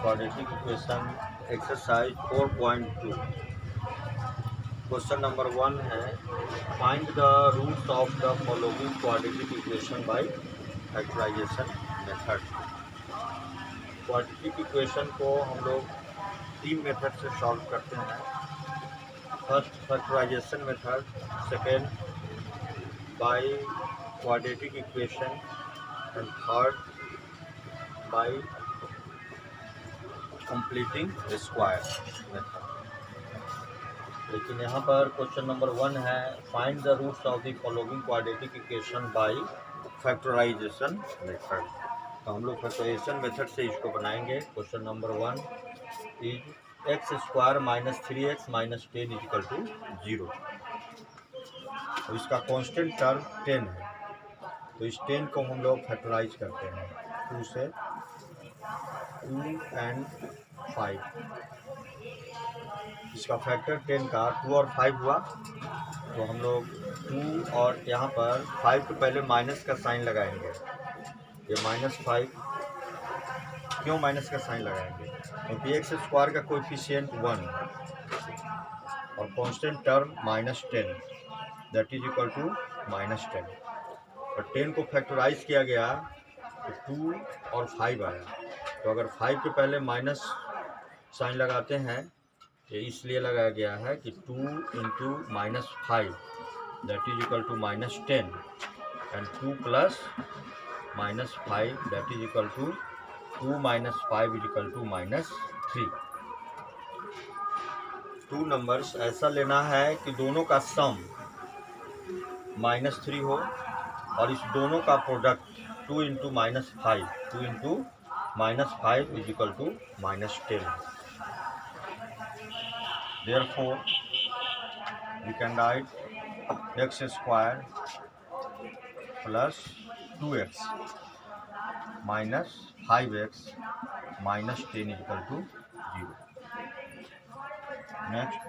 Quadratic equation exercise 4.2। Question number 1 है find the roots of the following quadratic equation by factorisation method. Quadratic equation को हम लोग 3 method से solve करते हैं। First factorisation method, second by quadratic equation and third by completing square method. लेकिन यहाँ पर क्वेश्चन नंबर 1 है find the roots of the following quadratic equation by factorisation method. तो हम लोग फैक्टराइजेशन मेथड से इसको बनाएंगे। Question number 1 is x square minus 3x minus 10 is equal to 0। तो इसका कांस्टेंट टर्म 10 है, तो इस 10 को हम लोग फैक्टराइज करते हैं 2 से, 2 and 5। इसका फैक्टर 10 का 2 और 5 हुआ, तो हम लोग 2 और यहाँ पर 5 के पहले माइनस का साइन लगाएंगे। ये -5, क्यों माइनस का साइन लगाएंगे? क्योंकि एक्स स्क्वायर का कोएफिशिएंट 1 है और constant term -10 that is equal to -10। और 10 को फैक्टराइज किया गया तो 2 और 5 आया। तो अगर 5 के पहले माइनस साइन लगाते हैं, ये इसलिए लगाया गया है कि 2 into -5 that is equal to -10 and 2 plus -5 that is equal to 2 - 5 is equal to -3। 2 numbers ऐसा लेना है कि दोनों का सम -3 हो और इस दोनों का product 2 into -5, 2 into -5 is equal to -10। Therefore, we can write x square plus 2x minus 5x minus 10 is equal to 0। Next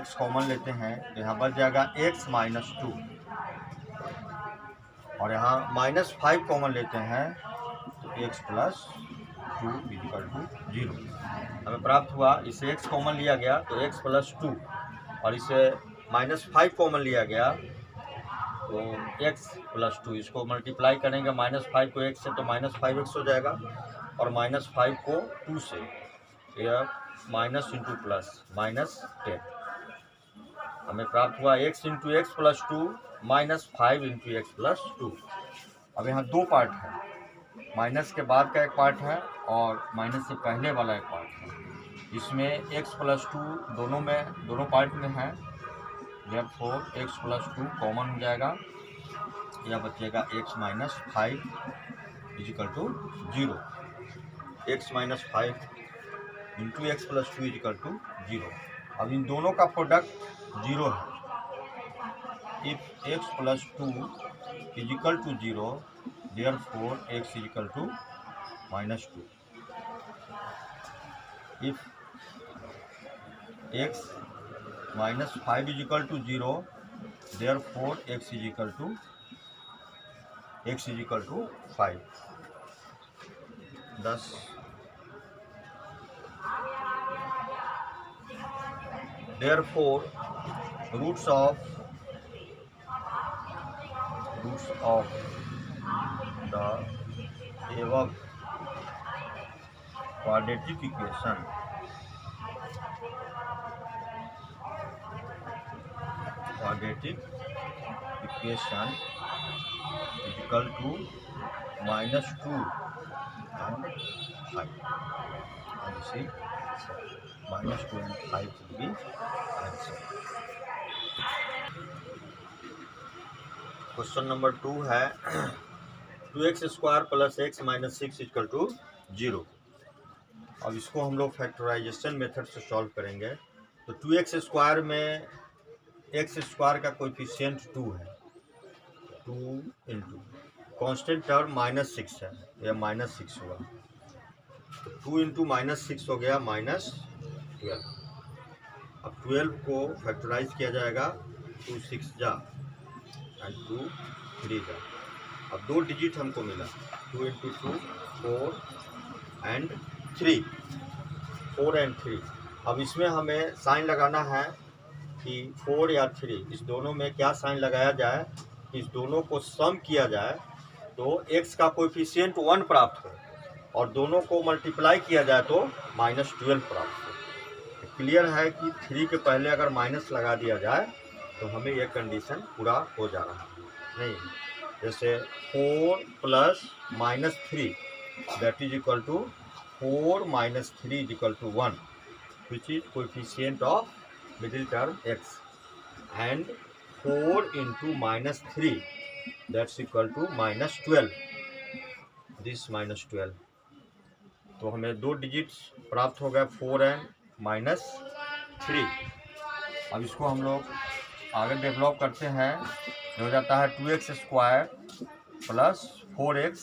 x common लेते हैं तो यहाँ बच जाएगा x माइनस 2 और यहाँ -5 कॉमन लेते हैं तो x plus 2 is equal to 0। हमें प्राप्त हुआ, इसे x कॉमन लिया गया तो x प्लस 2 और इसे -5 कॉमन लिया गया तो x प्लस 2। इसको मल्टीप्लाई करेंगे -5 को x से तो -5x हो जाएगा और -5 को 2 से, यह माइनस इंटू प्लस -10। हमें प्राप्त हुआ x into x plus 2 -5 into x plus 2। अब यहाँ दो पार्ट है, माइनस के बाद का एक पार्ट है और माइनस से पहले वाला एक पार्ट है। इसमें x प्लस 2 दोनों पार्ट में है, therefore x प्लस 2 कॉमन हो जाएगा, यह बचेगा x minus 5 is equal to 0। x minus 5 into x plus 2 is equal to 0। अब इन दोनों का प्रोडक्ट 0 है। If x plus 2 is equal to 0 therefore x is equal to -2। if x minus 5 is equal to 0 therefore x is equal to 5। thus therefore roots of the above quadratic equation is equal to -2 and 5, and you see -2 and 5 will be answer। Question number 2 है 2x square plus x minus 6 equal to 0। अब इसको हम लोग factorisation method से solve करेंगे। तो 2x square में x square का कोएफिशिएंट 2 है, 2 इंटू कॉन्स्टेंट टर्म -6 है, यह -6 हुआ, तो 2 इंटू -6 हो गया -12। अब 12 को फैक्टराइज किया जाएगा, 2 6 जा एंड 2 3 जा। अब 2 डिजिट हमको मिला, 2 इंटू 2 4 एंड 3, 4 and 3। अब इसमें हमें साइन लगाना है कि 4 या 3 इस दोनों में क्या साइन लगाया जाए, इस दोनों को सम किया जाए तो x का कोएफिशिएंट 1 प्राप्त हो और दोनों को मल्टीप्लाई किया जाए तो -12 प्राप्त हो। क्लियर है कि 3 के पहले अगर माइनस लगा दिया जाए तो हमें यह कंडीशन पूरा हो जा रहा है। नहीं, जैसे 4 plus -3 that is equal to 4 minus 3 is equal to 1, which is coefficient of middle term x, and 4 into -3 that's equal to -12, this -12। तो हमें 2 डिजिट्स प्राप्त हो गए 4 एंड -3। अब इसको हम लोग आगे डेवलप करते हैं, हो जाता है 2x square plus 4x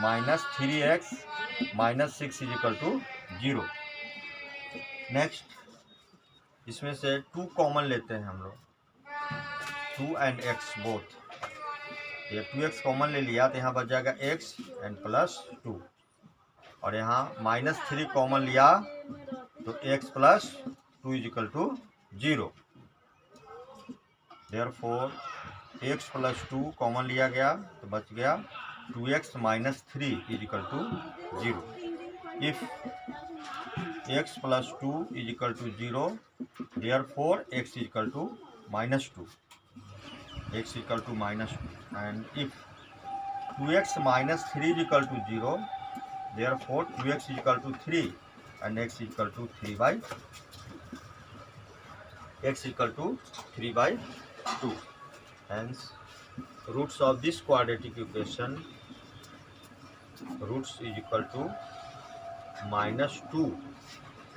-3x -6 is equal to 0। Next इसमें से 2 कॉमन लेते हैं हम लोग, 2 and x बोथ। ये 2x कॉमन ले लिया तो यहाँ बच जाएगा x एंड प्लस 2, और यहाँ -3 कॉमन लिया तो x plus 2 is equal to 0। Therefore x plus 2 common लिया गया तो बच गया 2x - 3 is equal to 0। If x plus 2 is equal to 0, therefore x is equal to -2, x equal to -2, and if 2x - 3 is equal to 0, therefore 2x is equal to 3 and x equal to 3/2। Hence, roots of this quadratic equation, roots is equal to -2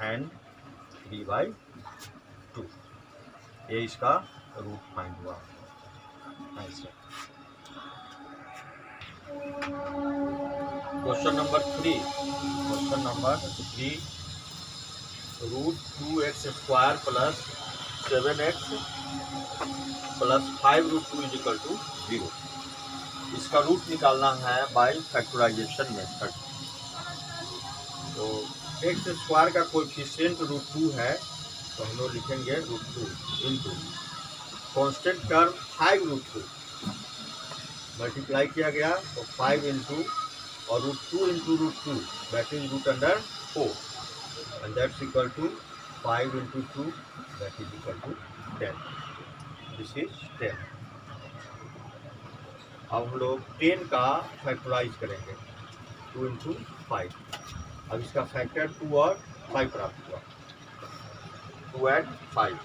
and 3/2। ये इसका root find हुआ। ऐसे question number 3, root 2x square plus 7x plus 5 root 2 is equal to 0। इसका root निकालना है by factorisation method. तो x square का coefficient root 2 है तो हम लोग लिखेंगे root 2 into constant term 5 root 2 multiply किया गया तो 5 इंटू और root 2 into root 2 that is root under 4 and that's equal to 5 into 2 that is equal to 10। This is 10। अब हम लोग 10 का फैक्टराइज करेंगे 2 इंटू 5। अब इसका फैक्टर 2 और 5 प्राप्त हुआ, 2 एंड 5।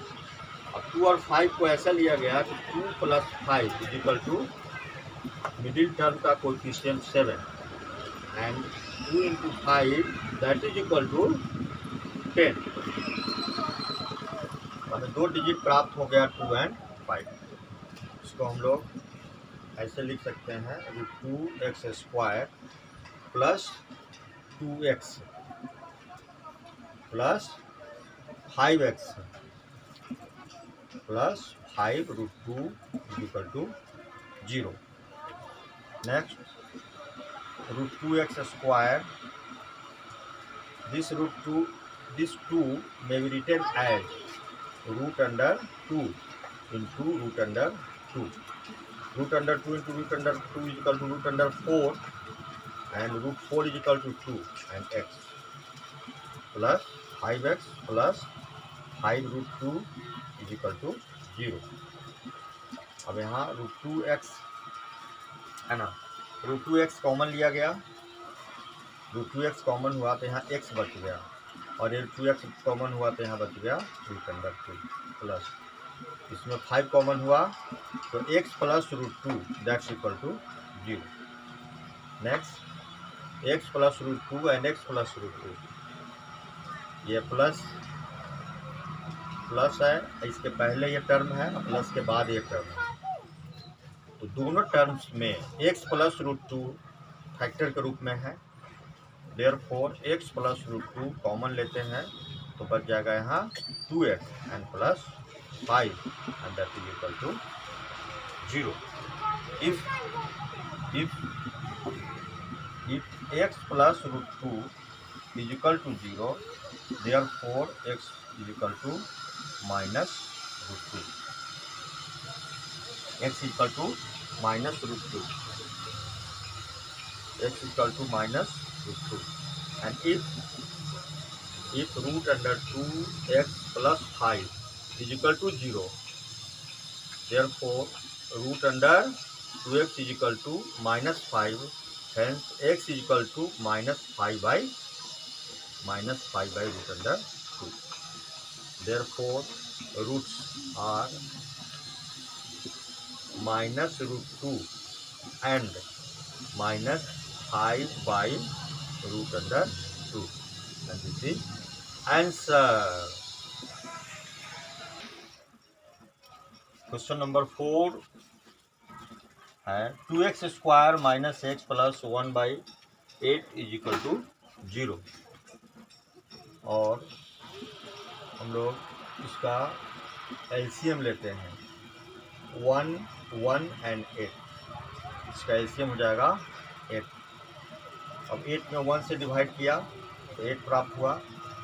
अब 2 और 5 को ऐसा लिया गया कि 2 plus 5 is equal to middle term का coefficient 7 and 2 into 5 that is equal to 10। हमें 2 डिजिट प्राप्त हो गया 2 एंड 5। इसको हम लोग ऐसे लिख सकते हैं root 2x square plus 2x plus 5x plus 5 root 2 is equal to 0। Next root 2x square, this 2 may be written as root under 2 into root under 2। Root under 2 into root under 2 is equal to root under 4 and root 4 is equal to 2 and x plus 5x plus 5 root 2 is equal to 0। अब यहाँ root 2x है ना, root 2x common लिया गया, root 2x common हुआ तो यहाँ x बच गया और ये 2x कॉमन हुआ तो यहाँ बच गया रूट अंडर 2 प्लस इसमें 5 कॉमन हुआ तो x plus root 2 that's equal to 0। Next x plus root 2 and x plus root 2, ये प्लस है, इसके पहले ये टर्म है और प्लस के बाद ये टर्म है। तो दोनों टर्म्स में x प्लस रूट 2 फैक्टर के रूप में है, therefore x plus root 2 common लेते हैं तो बच जाएगा यहाँ 2x and plus 5 and that is equal to 0. If x plus root 2 is equal to 0, therefore x is equal to minus root 2, x equal to minus root 2, x equal to minus root 2, and if root under 2x plus 5 is equal to 0, therefore root under 2x is equal to minus 5, hence x is equal to minus 5 by root under 2. Therefore roots are minus root 2 and minus 5 by root under 2, and this is answer. Question number 4 है 2x square minus x plus 1/8 is equal to 0, और हम लोग इसका LCM लेते हैं 1, 1 and 8, इसका LCM हो जाएगा 8। अब 8 में 1 से डिवाइड किया तो 8 प्राप्त हुआ,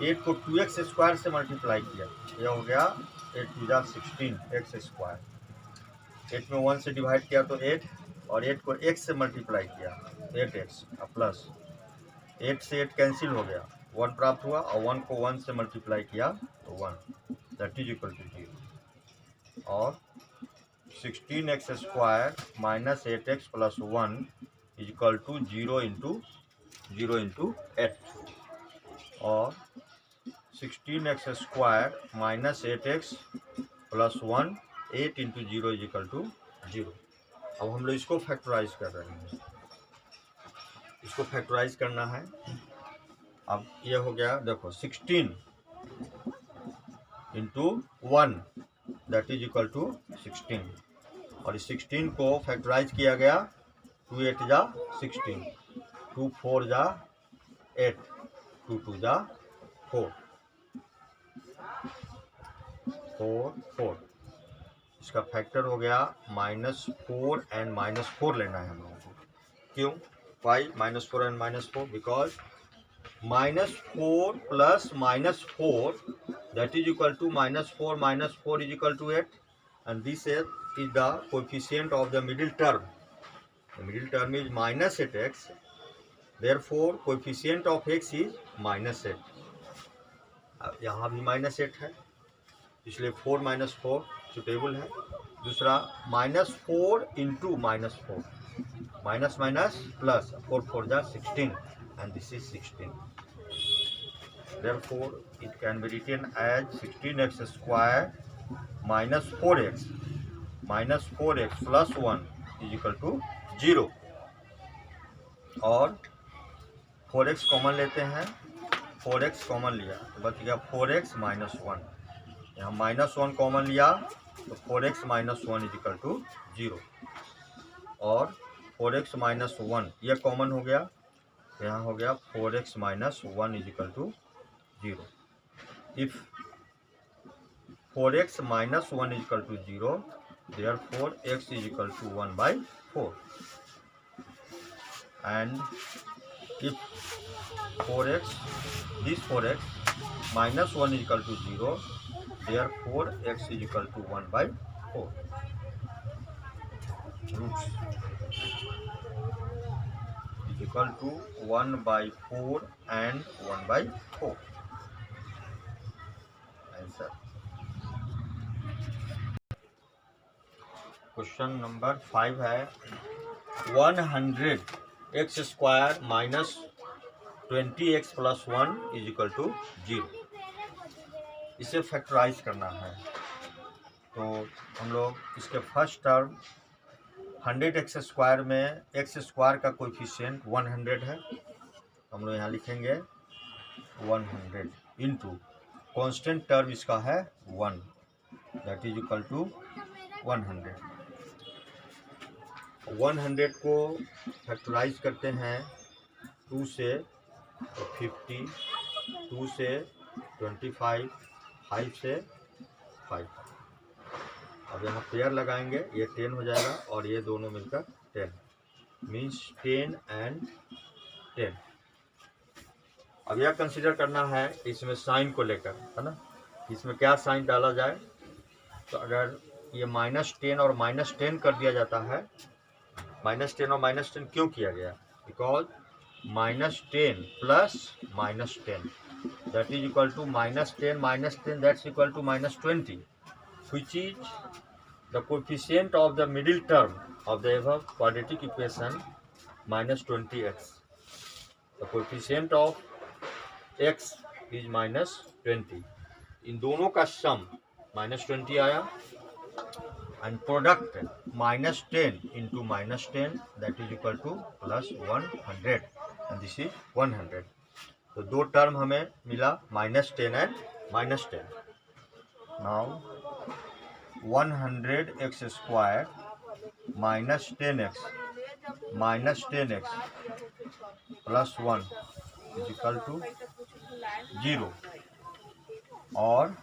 8 को 2x स्क्वायर से मल्टीप्लाई किया, यह हो गया 8 टू जा 16 एक्स स्क्वायर। 8 में 1 से डिवाइड किया तो 8, और 8 को x से मल्टीप्लाई किया 8x, प्लस 8 से 8 कैंसिल हो गया, 1 प्राप्त हुआ, और 1 को 1 से मल्टीप्लाई किया तो 1, दैट इज इक्वल टू 0, और 16x square minus 8x plus 1 is equal to 0 into 8, और 16x square minus 8x plus 1 8 into 0 is equal to 0। अब हम लोग इसको फैक्टराइज कर रहे हैं, इसको फैक्टराइज करना है। अब ये हो गया, देखो 16 into 1 that is equal to 16, और इस 16 को फैक्टराइज किया गया, 2 8 जा 16, 2 4 जा 8, 2 2 जा 4, 4, इसका फैक्टर हो गया -4 एंड -4 लेना है हम लोगों को। क्यों? Why -4 and -4? Because -4 plus -4 that is equal to -4 is equal to 8, and this is the coefficient of the middle term. The middle term is -8x, therefore coefficient of x is -8। अब यहाँ भी -8 है, इसलिए 4 -4 सुटेबल है। दूसरा -4 into -4, minus minus plus, 4 4 जा 16, and this is 16, therefore it can be written as 16x square minus 4x plus 1 is equal to 0, और 4x common लेते हैं, 4x कॉमन लिया तो बच गया 4x माइनस 1, यहाँ -1 कॉमन लिया तो 4x minus 1 is equal to 0, और 4x माइनस 1 यह कॉमन हो गया, यहाँ हो गया 4x minus 1 is equal to 0। If 4x minus 1 is equal to 0, therefore x is equal to 1/4, and if 4x minus 1 is equal to 0, therefore x is equal to 1/4। Roots is equal to 1/4 and 1/4। Answer। Question number 5 है 100x square minus 20x plus 1 is equal to 0। इसे factorize करना है, तो हम लोग इसके first term 100x square में x square का कोएफिशिएंट 100 है, हम लोग यहाँ लिखेंगे 100 इंटू कांस्टेंट टर्म इसका है 1, दैट इज इक्वल टू 100। 100 को फैक्टराइज करते हैं 2 से तो 50, 2 से 25, 5 से 5। अब यहाँ पेयर लगाएंगे, ये 10 हो जाएगा और ये दोनों मिलकर 10, मीन्स 10 and 10। अब यह कंसीडर करना है इसमें साइन को लेकर, है ना, इसमें क्या साइन डाला जाए। तो अगर ये -10 और -10 कर दिया जाता है, -10 और -10 क्यों किया गया, because -10 plus -10 that is equal to -10 that's equal to -20, which is the coefficient of the middle term of the above quadratic equation -20x. The coefficient of x is -20. इन दोनों का सम -20 आया, and product -10 into -10 that is equal to +100, and this is 100. तो दो term हमें मिला -10 and -10. Now 100x square -10x plus 1 is equal to 0, और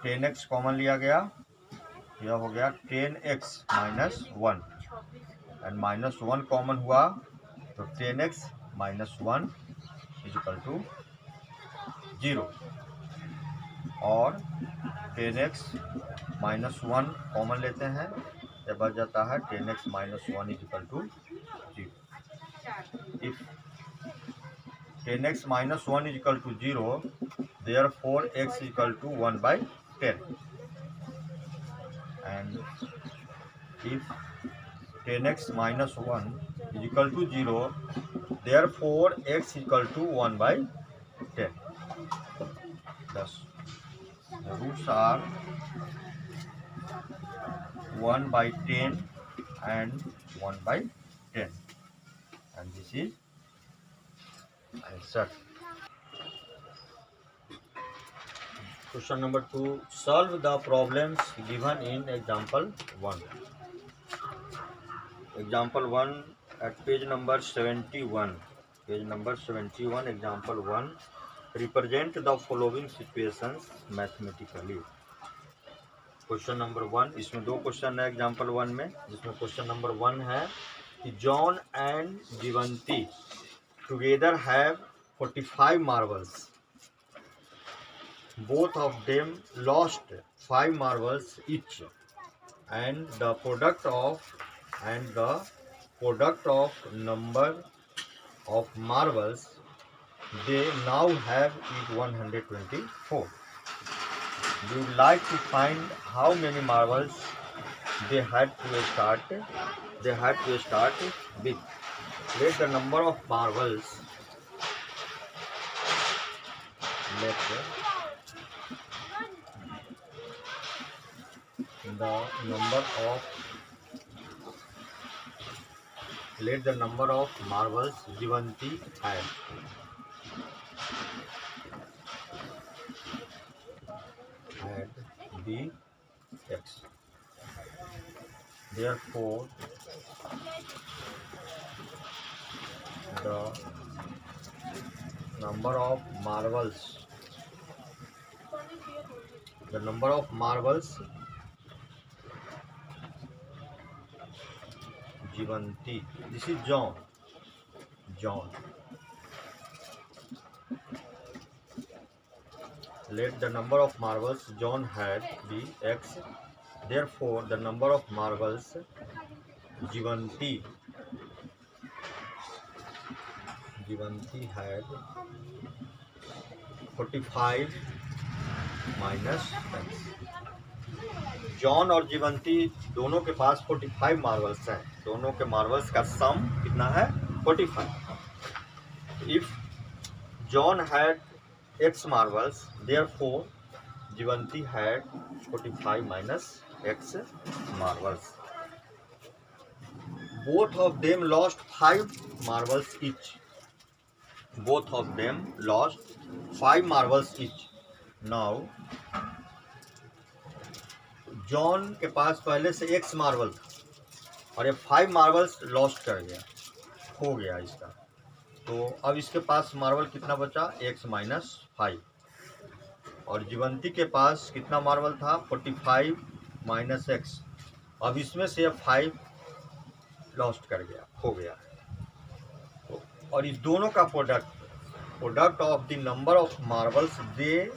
10x common लिया गया, यह हो गया 10x -1, एंड -1 कॉमन हुआ तो 10x -1 इज इक्वल टू 0, और 10x -1 कॉमन लेते हैं, यह बच जाता है 10x -1 is equal to 0. If 10x -1 is equal to 0, therefore x is equal to 1/10. And if 10x -1 is equal to 0, therefore x is equal to 1/10. Thus, the roots are 1/10 and 1/10, and this is answer. Question number 2. Solve the problems given in example 1. Example 1 at page number 71. Page number 71, example 1. Represent the following situations mathematically. Question number 1, इसमें दो question है example 1 में, जिसमें question number 1 है कि John and Jeevanti together have 45 marbles. Both of them lost 5 marbles each, and the product of number of marbles they now have is 124. We would like to find how many marbles they had to start with. Let the number of marbles let the number of marbles Jivanti had be x. Therefore, the number of marbles Jivanti, this is John. Let the number of marbles John had be x. Therefore, the number of marbles Jivanti had 45 minus x. John और जीवंती दोनों के पास 45 marbles हैं, दोनों के marbles का सम कितना है 45. If John had x marbles, therefore जीवंती had 45 minus x marbles. Both of them lost 5 marbles each. Now John के पास पहले से x मार्बल था और ये 5 मार्बल्स लॉस्ट कर गया, खो गया इसका, तो अब इसके पास मार्बल कितना बचा x - 5, और जीवंती के पास कितना मार्बल था 45 - x. अब इसमें से 5 लॉस्ट कर गया, खो गया, और इस दोनों का product product of the number of marbles they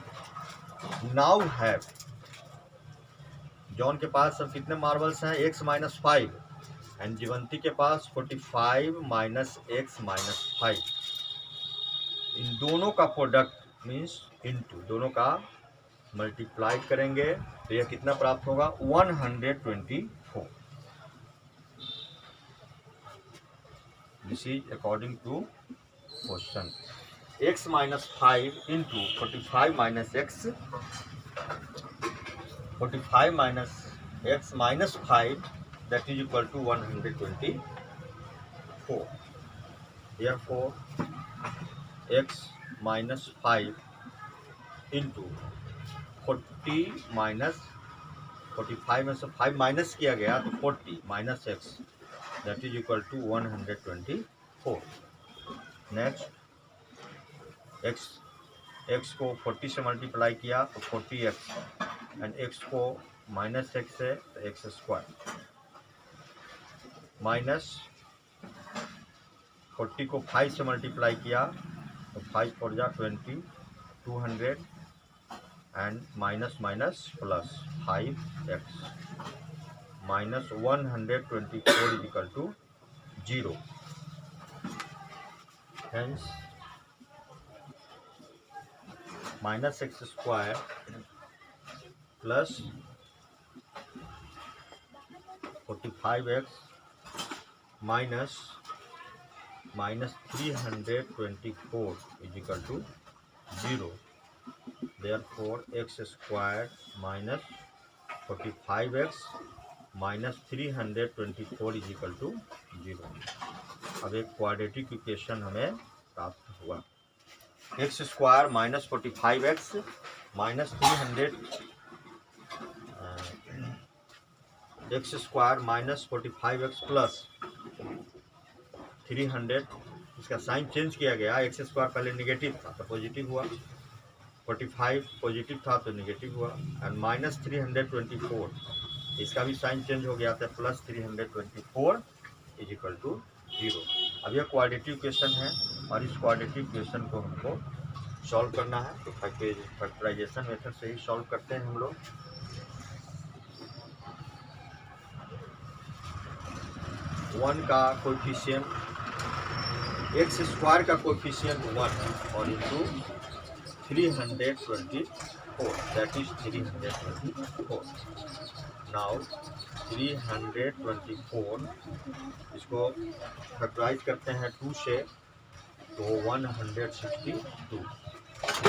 now have. John के पास अब कितने मार्बल्स हैं? x माइनस 5 एंड जीवंती के पास 45 माइनस x माइनस 5। इन दोनों का प्रोडक्ट मीन्स इनटू, दोनों का मल्टीप्लाई करेंगे तो यह कितना प्राप्त होगा? 124। This is according to question. x minus 5 into 45 minus x, 45 minus x minus 5 that is equal to 124. Therefore x minus 5 into 40 minus 45 में से 5 माइनस किया गया तो 40 minus x that is equal to 124. Next x को 40 से multiply किया तो 40x and x को माइनस x से तो x स्क्वायर माइनस 40 को 5 से मल्टीप्लाई किया तो 5 4 जा 20 200 and minus minus plus 5x minus 124 is equal to 0। Hence minus x square plus 45x minus 324 is equal to 0। Therefore x square minus 45x minus 324 is equal to 0। अब एक quadratic equation हमें प्राप्त हुआ। x square minus 45x minus 300 x square minus 45x plus 300, इसका sign change किया गया। x square पहले negative था तो पॉजिटिव हुआ, 45 पॉजिटिव था तो नेगेटिव हुआ, एंड माइनस 324 इसका भी साइन चेंज हो गया था, प्लस 324 इज इक्वल टू 0। अब यह क्वाड्रेटिक इक्वेशन है और इस क्वाड्रेटिक इक्वेशन को हमको सॉल्व करना है तो फैक्टराइजेशन मेथड से ही सॉल्व करते हैं हम लोग। वन का कोएफिशिएंट, एक्स स्क्वायर का कोएफिशिएंट 1 और इंटू 324 दैट इज 324। नाउ 324 इसको फैक्टराइज करते हैं 2 से तो 162,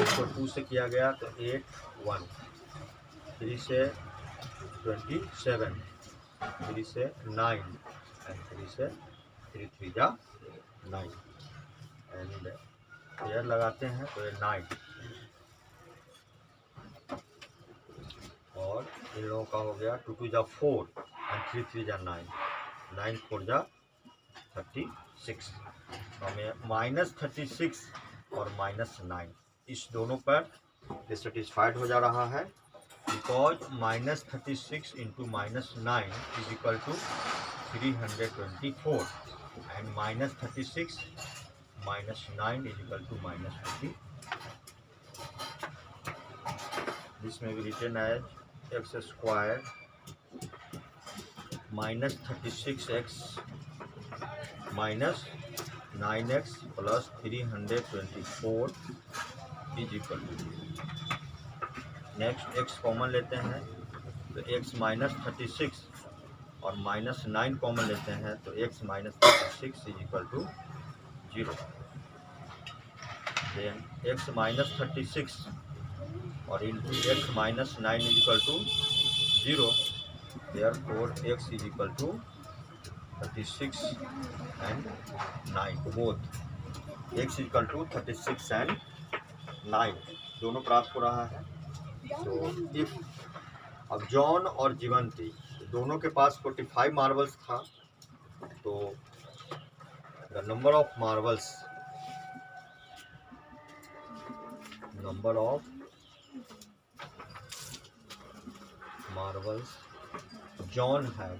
इसको 2 से किया गया तो 8 1, 3 से 27, 3 से 9 एंड 3 से 3 3 जा 9 एंड पेयर लगाते हैं तो ये 9 और इन लोगों का हो गया 2 2 जा 4 एंड 3 3 जा 9, 9 4 जा 36। हमें माइनस 36 और माइनस 9 इस दोनों पर डिससेटिस्फाइड हो जा रहा है, because minus 36 into minus 9 is equal to 324 and minus 36 minus 9 is equal to minus 20। This में भी written as x square minus 36x minus 9x plus 324 is equal to. Next x common लेते हैं तो x minus 36 और minus 9 common लेते हैं तो x minus 36 is equal to 0। Then x minus 36 और into x minus 9 is equal to 0। Therefore x is equal to 36 and 9 both, x is equal to 36 and 9 दोनों प्राप्त हो रहा है। तो इफ अब जॉन और जीवंती दोनों के पास 45 मार्बल्स था तो the number of marbles John had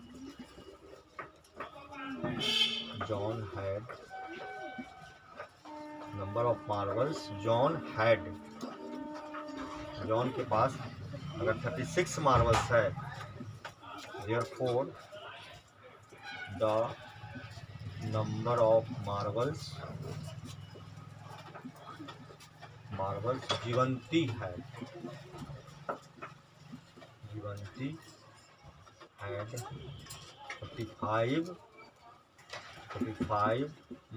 9 number of marbles John had, John के पास अगर 36 मार्बल्स है, therefore the number of marbles Jeevanti है, Jeevanti had 45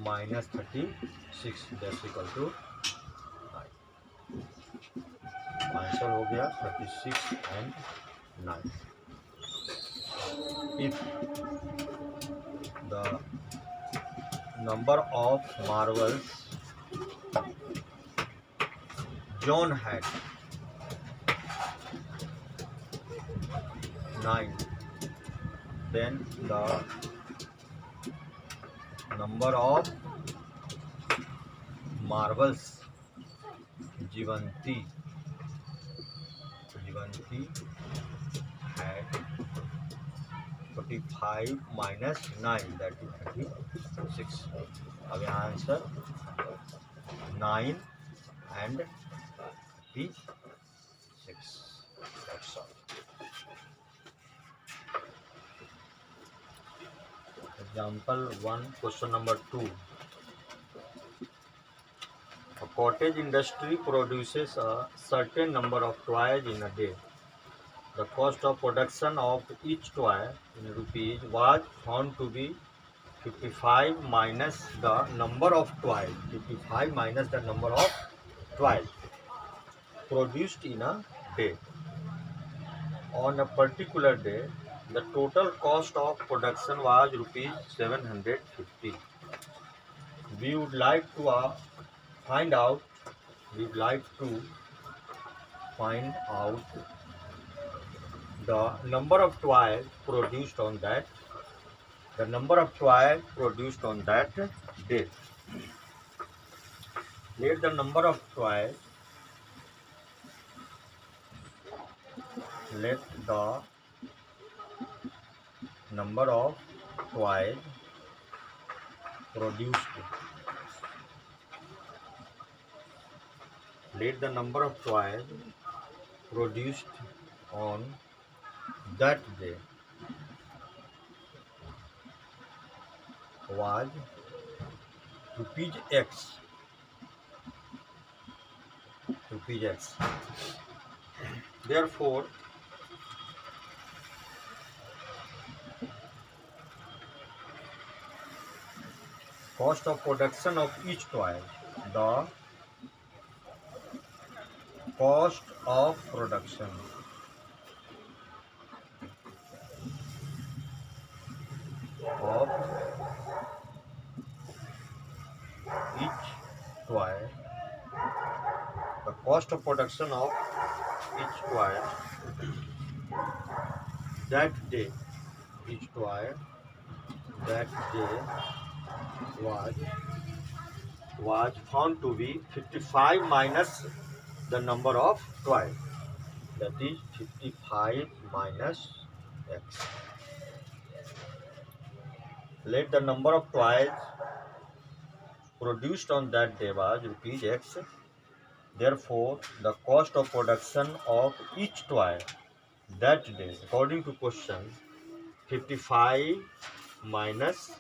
minus 36 that's equal to 9। Answer हो गया 36 and 9। If the number of marbles John had 9, then the number of marbles Jeevanti had 45 minus 9 that is 36। अब यहाँ answer 9 and 36। That's all। Example 1, question number 2। A cottage industry produces a certain number of toys in a day. The cost of production of each toy in rupees was found to be 55 minus the number of toys. 55 minus the number of toys produced in a day. On a particular day, the total cost of production was rupees 750. We would like to find out the number of toys produced on that day. Let the number of toys produced on that day was rupees X. Therefore, cost of production of each toy, the cost of production of each toy, that day was found to be 55 minus the number of toys, that is 55 minus X. Let the number of toys produced on that day was rupees X. Therefore, the cost of production of each toy that day, according to question, 55 minus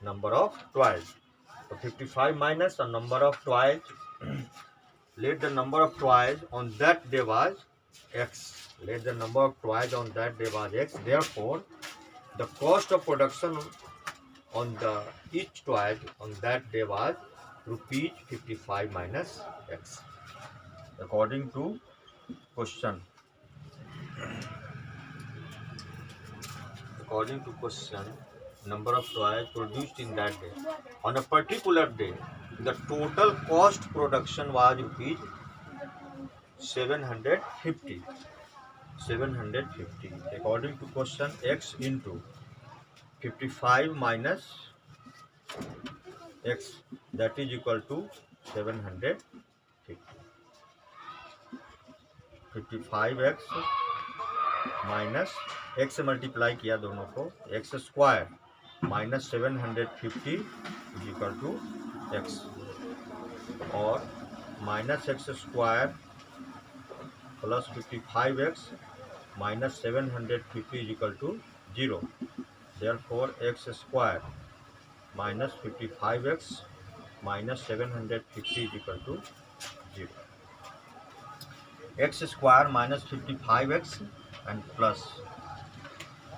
number of toys. So 55 minus the number of toys. Let the number of toys on that day was X. Therefore, the cost of production on each toy on that day was rupees 55 minus X. According to question, number of toys produced in that day. On a particular day, the total cost production was rupees 750. According to question, X into 55 minus X, that is equal to 750. 55x minus x से multiply किया दोनों को, x square minus 750 is equal to x। और minus x square plus 55x minus 750 is equal to 0। Therefore x square minus 55x minus 750 is equal to 0। X square minus 55x and plus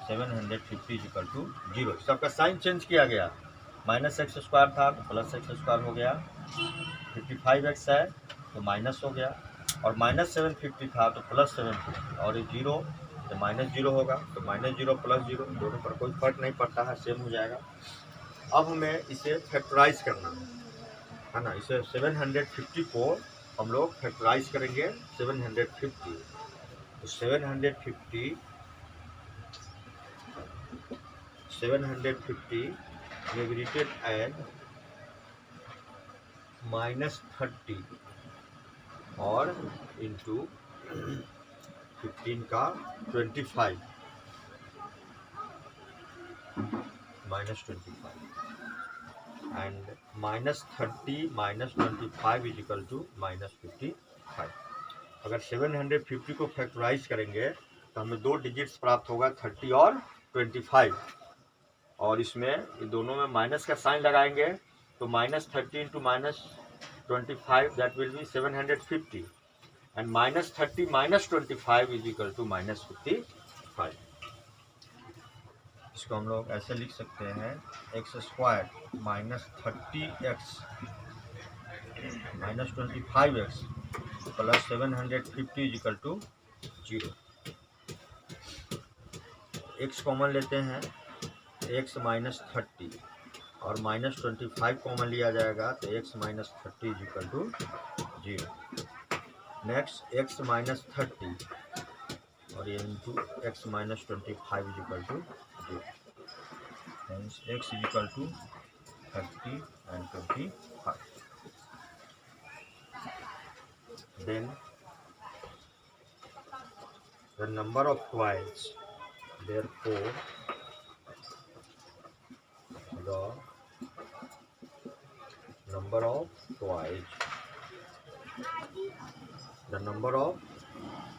750 is equal to 0। सबका sign change किया गया, minus x square था तो plus x square हो गया, 55x है तो minus हो गया, और माइनस 750 था तो प्लस 750, और ये 0 तो माइनस 0 होगा, तो माइनस 0 प्लस 0 दोनों पर कोई फर्क नहीं पड़ता है, सेम हो जाएगा। अब हमें इसे फैक्टराइज करना है ना, इसे 750 को हम लोग फैक्टराइज करेंगे 750, तो 750 may be written as -30 और इंटू 15 का 25 -25 एंड -30 -25 इज इक्वल टू -55। अगर 750 को फैक्टराइज करेंगे तो हमें दो डिजिट्स प्राप्त होगा, 30 और 25, और इसमें ये दोनों में माइनस का साइन लगाएंगे तो -30 into -25 that will be 750 and -30 -25 is equal to -55। इसको हम लोग ऐसे लिख सकते हैं, x square minus 30x minus 25x plus 750 is equal to 0। X common लेते हैं, x माइनस 30 और माइनस 25 कॉमन लिया जाएगा तो x minus 30 is equal to 0। Next x minus 30 और ये into x minus 25 is equal to 0। Hence x is equal to 30 and 25. Then the number of twice, therefore the number of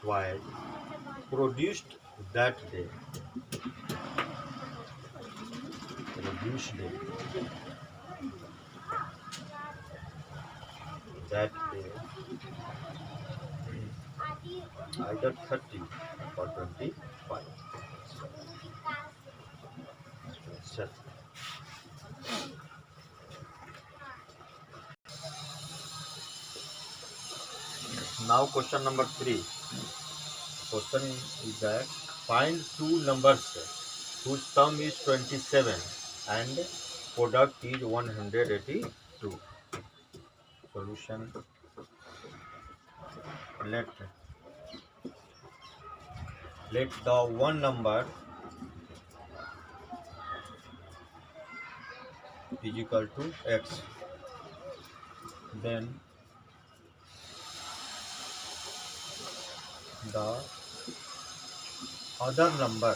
twice produced that day, either 30 or 25. Set. Now question number 3. Question is that find two numbers whose sum is 27 and product is 182. Solution: let the one number is equal to x, then the other number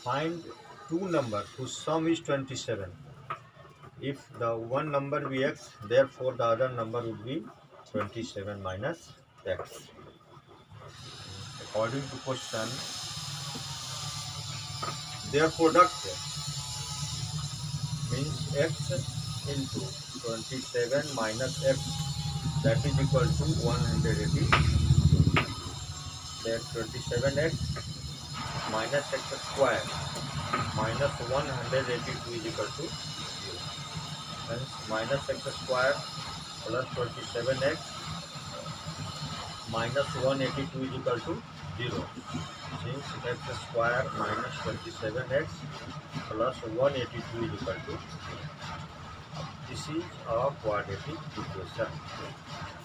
find two numbers whose sum is 27. If the one number be x, therefore the other number would be 27 minus x. According to question, their product means x into 27 minus x, that is equal to 180. Then 27x minus x square minus 182 is equal to 0. Hence minus x square plus 27x minus 182 is equal to 0. Since x square minus 27x plus 182 is equal to 0. This is a quadratic equation.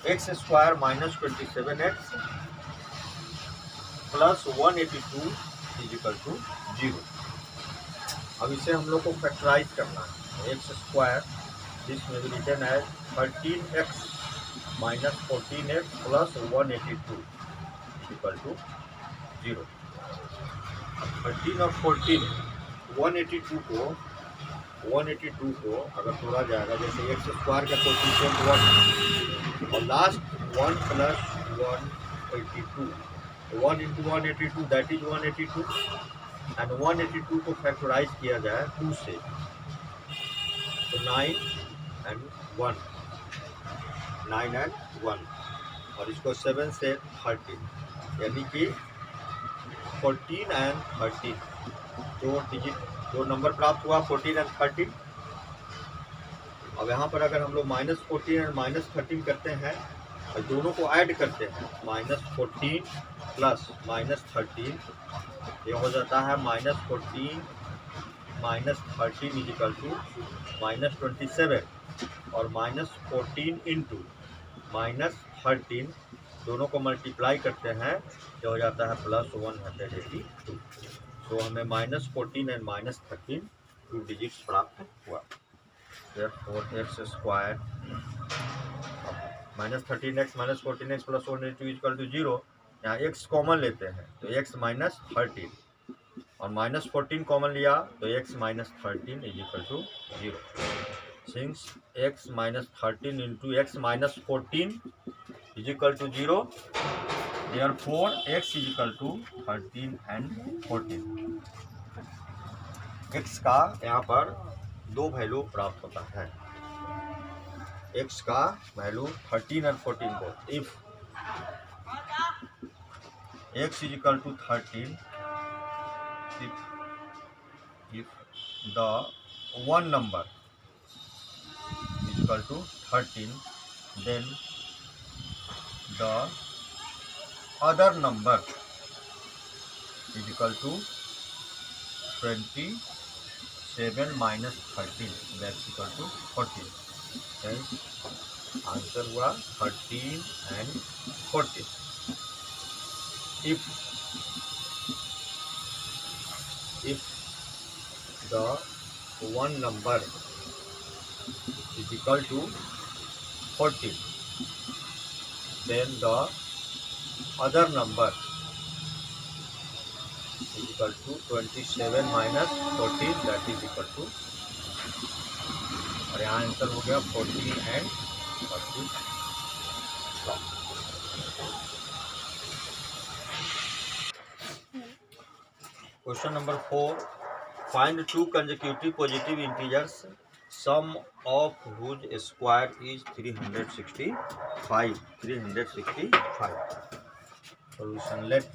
X square minus 27x plus 182 is equal to 0. अब इसे हम लोग को factorise करना है। X square this में भी return है 13x minus 14x plus 182 equal to 0। 13 और 14 182 को 182 को अगर तोड़ा जाएगा, जैसे एक्स स्क्वायर का कोएफिशिएंट 1 और last 1 plus 182, 1 into 182 that is 182 and 182 को फैक्टराइज किया जाए 2 से तो 9 एंड 1, 9 एंड 1 और इसको 7 से 13 यानी कि 14 एंड 13 दो नंबर प्राप्त हुआ 14 एंड 13। अब यहाँ पर अगर हम लोग -14 एंड -13 करते हैं और दोनों को ऐड करते हैं, -14 प्लस -13 ये हो जाता है -14 -13 इज इक्वल टू -27 और -14 इंटू -13 दोनों को मल्टीप्लाई करते हैं जो हो जाता है +182। तो हमें -14 एंड -13 2 डिजिट्स प्राप्त हुआ। therefore x square -13x -14x + 182 = 0। यहाँ x कॉमन लेते हैं तो x -13 और -14 कॉमन लिया तो x -13 = 0। Since x -13 into x -14 = 0, therefore x = 13 and 14। x का यहाँ पर 2 वैल्यू प्राप्त होता है। x का वैल्यू 13 और 14 को if x = 13, if the one number = 13 then the other number = 27 minus 13 that's equal to 14। hence answer हुआ 13 and 14। if the one number is equal to 14 then the other number is equal to 27 minus 14 that is equal to, और यहाँ answer हो गया 14 and 14। Question number 4, find 2 consecutive positive integers sum of whose square is 365। solution let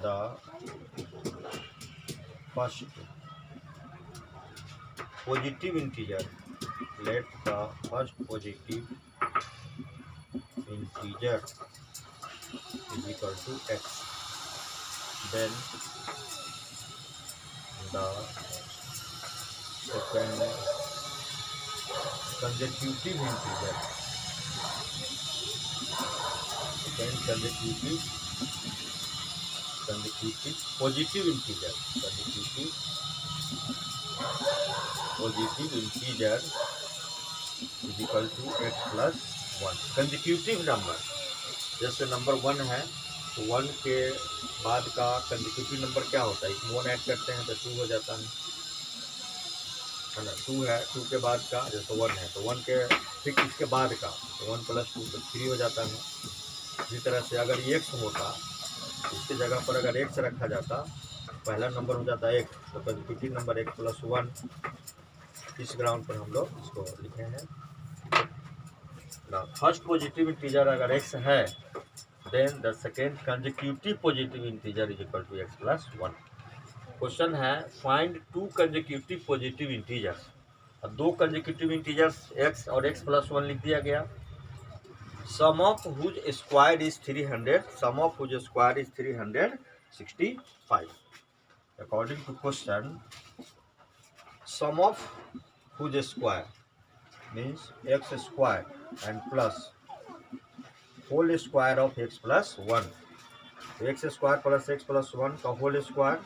the first positive integer is equal to x, then the second consecutive integer positive integer is equal to x plus 1। consecutive number जैसे number 1 है तो 1 के बाद का consecutive number क्या होता है, इसमें 1 ऐड करते हैं तो 2 हो जाता है ना। 2 है, 2 के बाद का जैसे 1 है तो 1 के ठीक इसके बाद का तो 1 + 2 तो 3 हो जाता है। इसी तरह से अगर ये x होता इसकी जगह पर अगर x रखा जाता पहला नंबर हो जाता है x, तो कंसेक्यूटिव नंबर x + 1। इस ग्राउंड पर हम लोग इसको लिखे हैं। फर्स्ट पॉजिटिव इंटीजर अगर x है then the second consecutive positive integer is equal to x + 1। Question है फाइंड 2 कंसेक्यूटिव पॉजिटिव इंटीजर्स। अब 2 कंसेक्यूटिव इंटीजर्स x और x + 1 लिख दिया गया। Sum of whose square is 365। According to question sum of whose square means x square and plus whole square of x plus 1। x square plus x plus 1 का whole square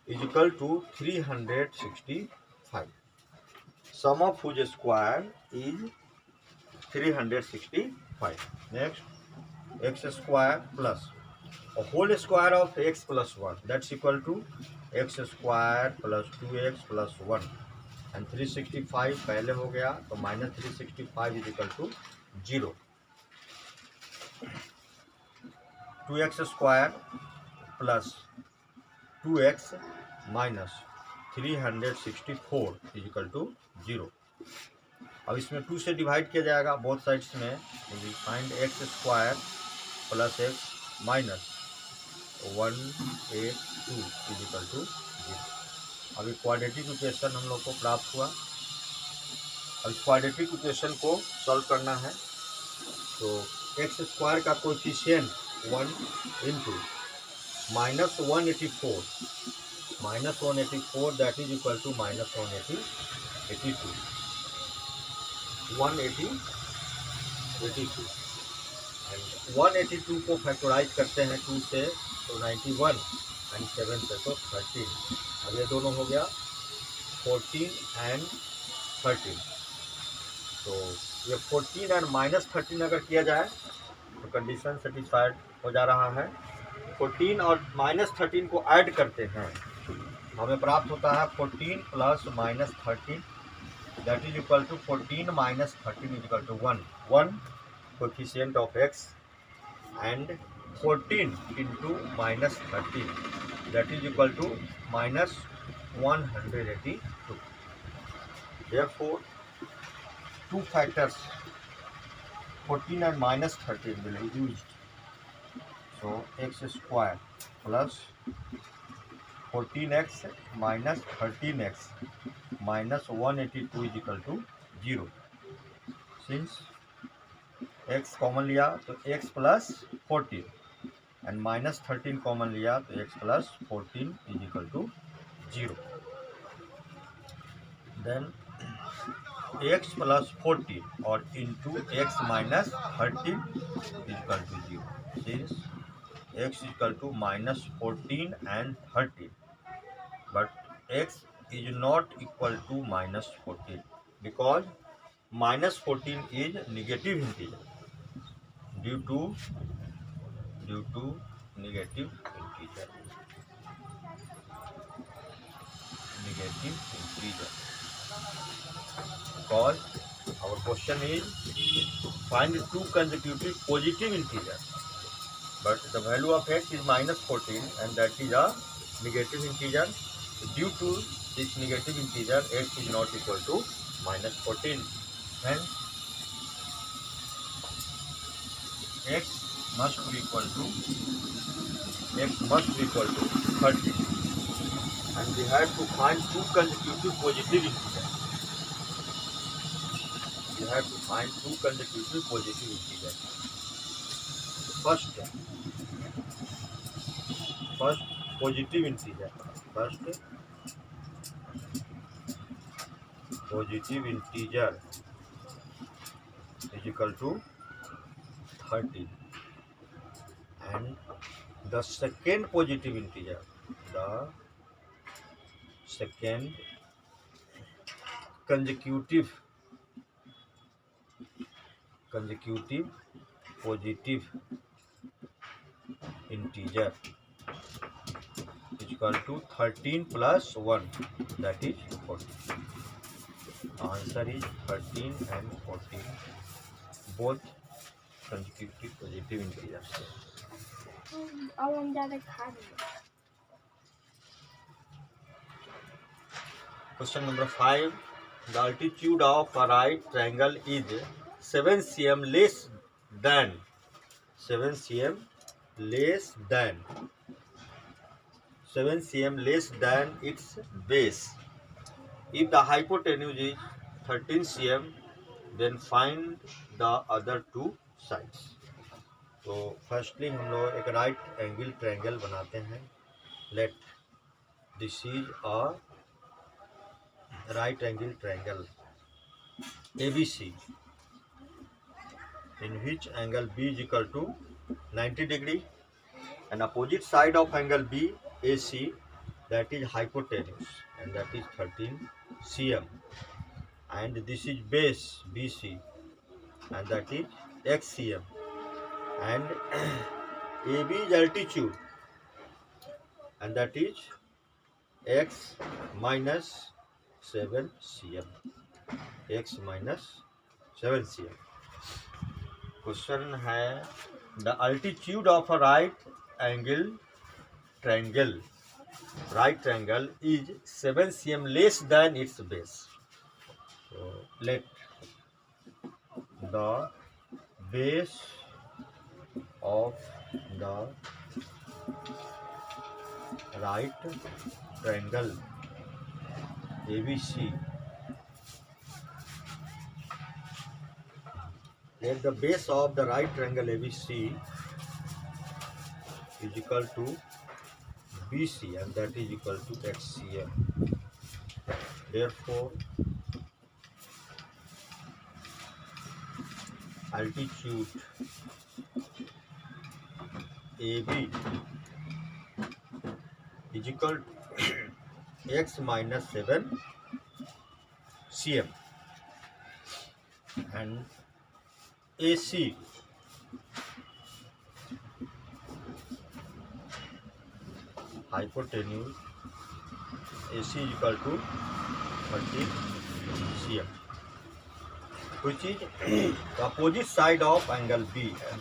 is equal to 365। sum of whose square is 365। next x square plus a whole square of x plus 1 that's equal to x square plus 2x plus 1 and 365 पहले हो गया तो minus 365 is equal to 0। 2x square plus 2x minus 364 is equal to 0। अब इसमें 2 से divide किया जाएगा both sides में, तो we find x square plus x minus 182 is equal to 0। अब क्वाड्रेटिक इक्वेशन हम लोग को प्राप्त हुआ। अब इस क्वाड्रेटिक इक्वेशन को सॉल्व करना है, तो एक्स स्क्वायर का coefficient 1 into minus 184 that is equal to minus 182 and 182 को फैक्टराइज करते हैं 2 से तो 91 एंड 7 से तो 13। अब ये दोनों हो गया 14 एंड 13, तो ये 14 एंड माइनस 13 अगर किया जाए तो कंडीशन सेटिस्फाइड हो जा रहा है। 14 और माइनस 13 को ऐड करते हैं, हमें प्राप्त होता है 14 plus minus 13 that is equal to 14 minus 13 is equal to 1 coefficient of x and 14 into minus 13 that is equal to minus 182। therefore two factors 14 and minus 13 will be used, so x square plus 14x minus 13x minus 182 is equal to 0। since x common लिया तो x plus 14 and minus 13 common लिया तो x plus 14 is equal to 0। Then x plus 14 और into x minus 13 is equal to 0। Since x is equal to minus 14 and 13 but x is not equal to minus 14 because minus 14 is negative integer due to negative integer because our question is find two consecutive positive integers, but the value of x is minus 14 and that is a negative integer. Due to this negative integer, x is not equal to minus 14 and x must be equal to 30 and we have to find two consecutive positive integers. You have to find two consecutive positive integers. First positive integer. First positive integer is equal to 30, and the second positive integer, the second consecutive positive integer is equal to 13 plus 1 that is 14. Answer is 13 and 14 both consecutive positive integers. Question number 5. The altitude of a right triangle is 7 cm less than 7 cm less than its base. If the hypotenuse is 13 cm, then find the other two sides. तो firstly हम लोग एक right angle triangle बनाते हैं. Let this is a right angle triangle ABC in which angle B is equal to 90 degree and opposite side of angle B AC that is hypotenuse and that is 13 cm and this is base BC and that is XCM and AB is altitude and that is x minus 7 cm, x minus 7 cm। Question है the altitude of a right angle triangle is 7 cm less than its base. So let the base of the right triangle ABC, let the base of the right triangle ABC is equal to BC and that is equal to XCM. Therefore altitude AB is equal to x minus 7 cm and AC hypotenuse AC is equal to 30 cm, which is the opposite side of angle B, and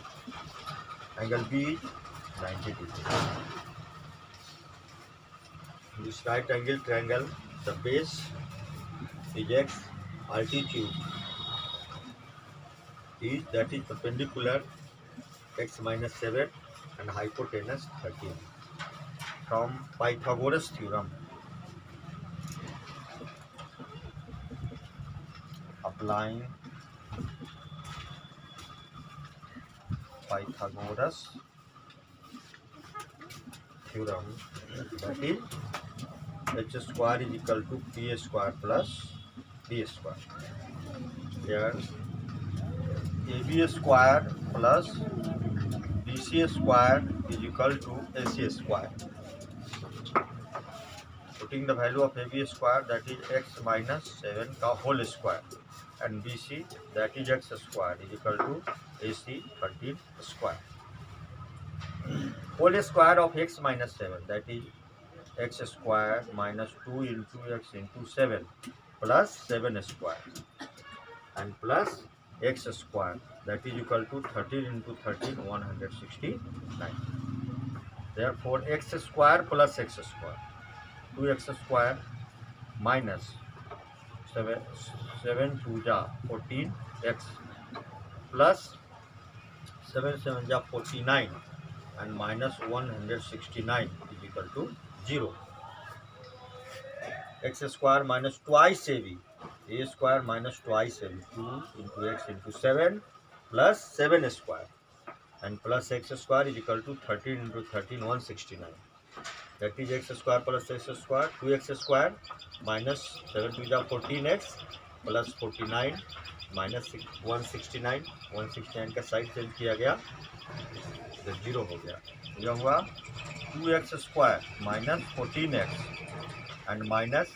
angle B is 90 degrees. This right angle triangle, the base is x, altitude is that is perpendicular x minus 7 and hypotenuse 13. From Pythagoras theorem, applying Pythagoras theorem, that is h square is equal to p square plus b square. Here ab square plus bc square is equal to ac square. Putting the value of ab square, that is x minus 7 का whole square, and bc that is x square is equal to ac 13 square. Whole square of x minus 7, that is x square minus 2 into x into 7 plus 7 square, and plus x square that is equal to 13 into 13 169. Therefore x square plus x square, 2x square minus 7 2 ja 14x plus 7 7 ja 49 and minus 169 is equal to 0. X square minus twice AB, a square minus twice AB, 2 into x into 7 plus 7 square, and plus x square is equal to 13 into 13 169. That is x square plus x square, 2x square minus 7 to the 14x plus 49 minus 169, 169 का side change किया गया तो 0 हो गया। यह हुआ 2x square minus 14x and minus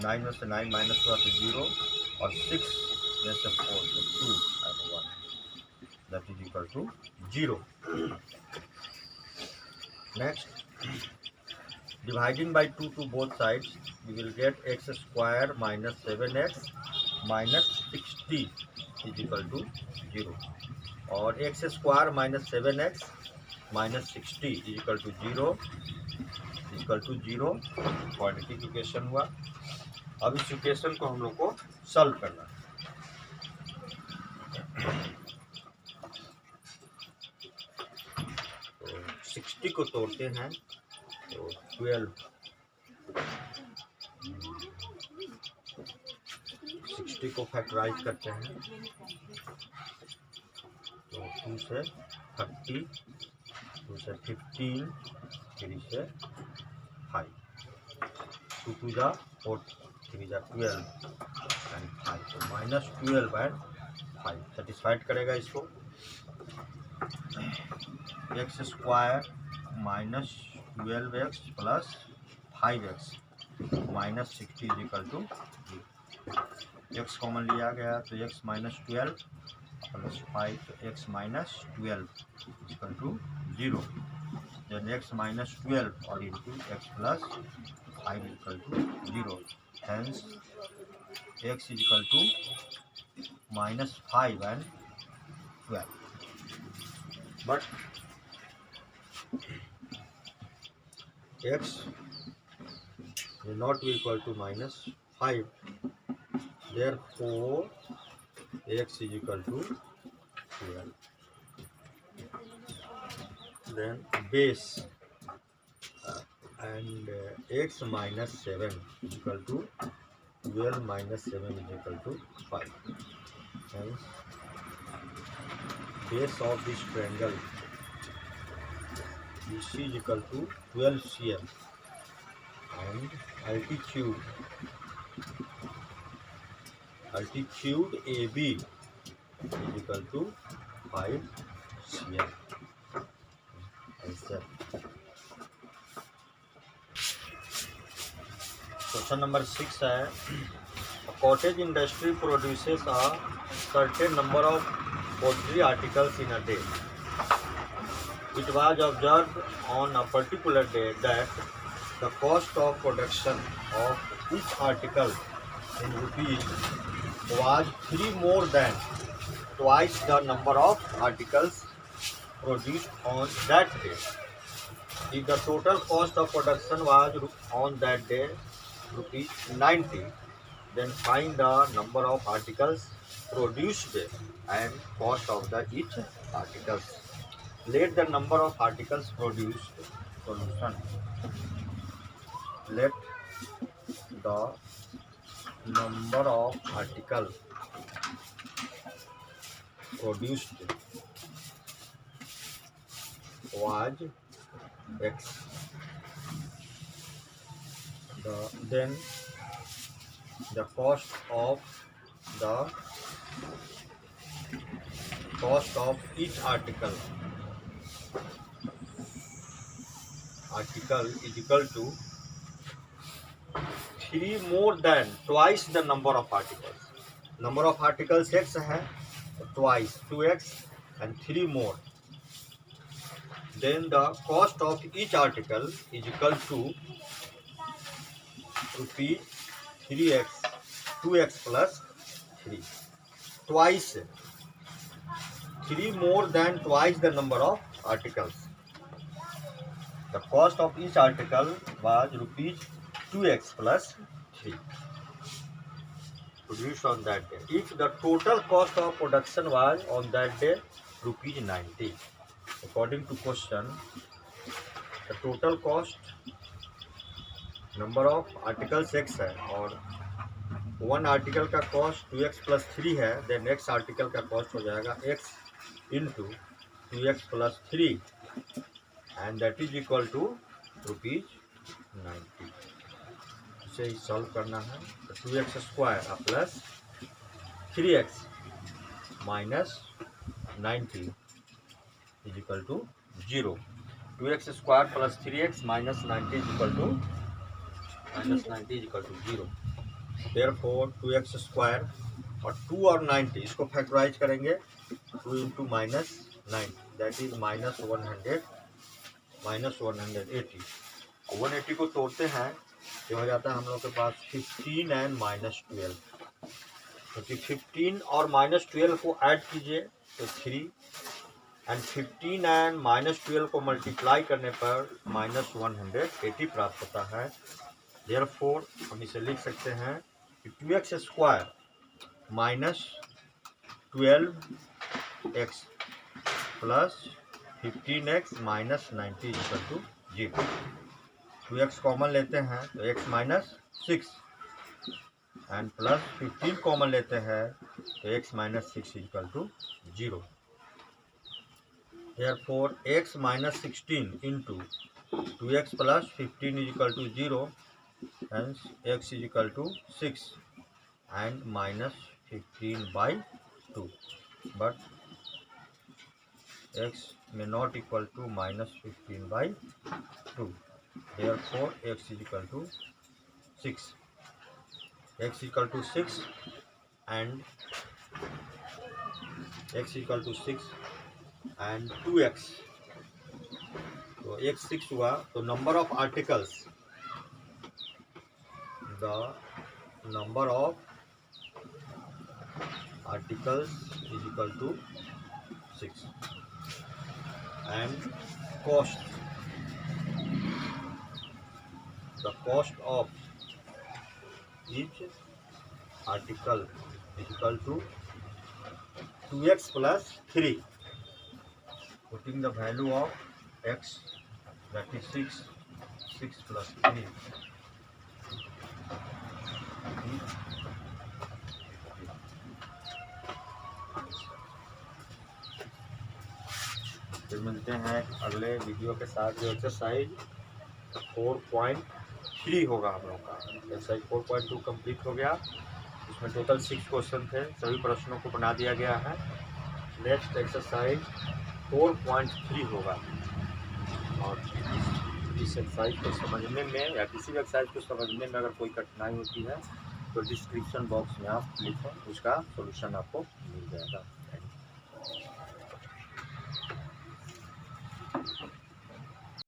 9 में से 9 माइनस हुआ तो 0 और 6 में से 4 तो 2 and 1, that is equal to 0. Next, dividing by 2 to both sides, we will get x square minus 7x minus 60 is equal to 0, और x square minus 7x minus 60 is equal to 0 quadratic equation हुआ। अब इस equation को हम लोग को solve करना है। तो 60 को तोड़ते हैं तो 12, 60 को फैक्टराइज करते हैं तो 2 से 30, 2 से 15, 3 से 5, 2 2 जा 4, 3 जा 12 एंड 5, तो माइनस 12 एंड 5 सेटिस्फाइड करेगा इसको। X square minus 12x plus 5x minus 60 is equal to x common लिया गया तो x माइनस 12 प्लस 5 तो x minus 12 equal to 0। then x minus 12 or into x plus 5 is equal to 0. Hence x is equal to minus 5 and 12. But x will not be equal to minus 5. Therefore x is equal to 12. Then base and x minus 7 is equal to 12 minus 7 is equal to 5. Hence base of this triangle BC is equal to 12 cm and altitude AB is equal to 5 cm. Question number 6 है, a cottage industry produces a certain number of pottery articles in a day. It was observed on a particular day that the cost of production of each article in rupees was 3 more than twice the number of articles produced on that day. If the total cost of production was on that day rupees 90, then find the number of articles produced and cost of the each articles. Let the number of articles produced solution. Let the number of articles produced was x. Then the cost of each article is equal to 3 more than twice the number of articles. Number of articles x है, twice 2x and 3 more. Then the cost of each article is equal to rupees 3x 2x plus 3. Twice 3 more than twice the number of articles. The cost of each article was rupees 2x plus 3 produced on that day. If the total cost of production was on that day rupees 90, according to question, the total cost, number of articles x है और one article का cost 2x plus 3 है, then x article का cost हो जाएगा x into 2x plus 3 and that is equal to rupees 90. इसे solve करना है तो 2x square plus 3x minus 90 is equal to 0. 2x square plus 3x minus 90 is equal to 0. Therefore 2x square और 2 और 90 इसको factorize करेंगे, 2 into minus 90 that is minus 180. 180 को तोड़ते हैं ये हो जाता है हम लोग के पास 15 एंड माइनस 12, क्योंकि 15 और माइनस 12 को ऐड कीजिए तो 3 एंड 15 एंड माइनस 12 को मल्टीप्लाई करने पर माइनस 180 प्राप्त होता है. देयरफॉर हम इसे लिख सकते हैं कि 2x square minus 12x plus 15x minus 90 equal to 0. 2x common लेते हैं तो x minus 6 and plus 15 common लेते हैं तो x minus 6 equal to 0. Therefore x minus 16 into 2x plus 15 is equal to 0. Hence x is equal to 6 and minus 15 by 2. But x may not equal to minus 15 by 2. Therefore x is equal to 6. X is equal to 6 and x is equal to 6 and 2x तो x 6 हुआ, तो number of articles, the number of articles is equal to 6 and cost, the cost of each article is equal to 2x plus 3, putting the value of x, that is 6 plus 3 फिर मिलते हैं अगले video के साथ। जो exercise 4.3 होगा हम लोग का, एक्सरसाइज 4.2 कंप्लीट हो गया। इसमें टोटल 6 क्वेश्चन थे, सभी प्रश्नों को बना दिया गया है। नेक्स्ट एक्सरसाइज 4.3 होगा, और इस एक्सरसाइज को समझने में या किसी भी एक्सरसाइज को समझने में अगर कोई कठिनाई होती है तो डिस्क्रिप्शन बॉक्स में आप लिखें, उसका सॉल्यूशन आपको मिल जाएगा।